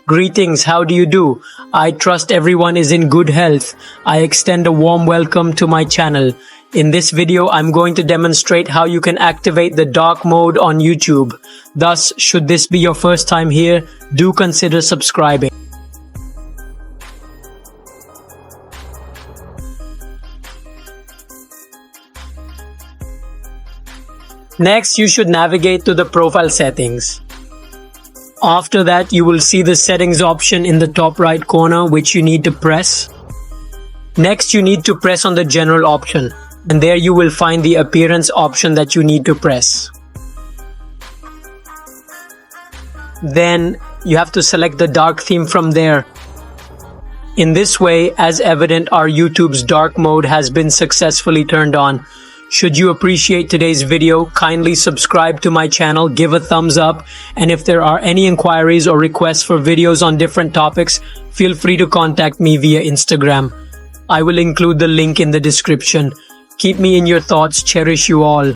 Greetings, how do you do? I trust everyone is in good health. I extend a warm welcome to my channel. In this video, I'm going to demonstrate how you can activate the dark mode on YouTube. Thus, should this be your first time here, do consider subscribing. Next, you should navigate to the profile settings. After that, you will see the settings option in the top right corner, which you need to press. Next, you need to press on the general option, and there you will find the appearance option that you need to press. Then, you have to select the dark theme from there. In this way, as evident, our YouTube's dark mode has been successfully turned on. Should you appreciate today's video, kindly subscribe to my channel, give a thumbs up, and if there are any inquiries or requests for videos on different topics, feel free to contact me via Instagram. I will include the link in the description. Keep me in your thoughts. Cherish you all.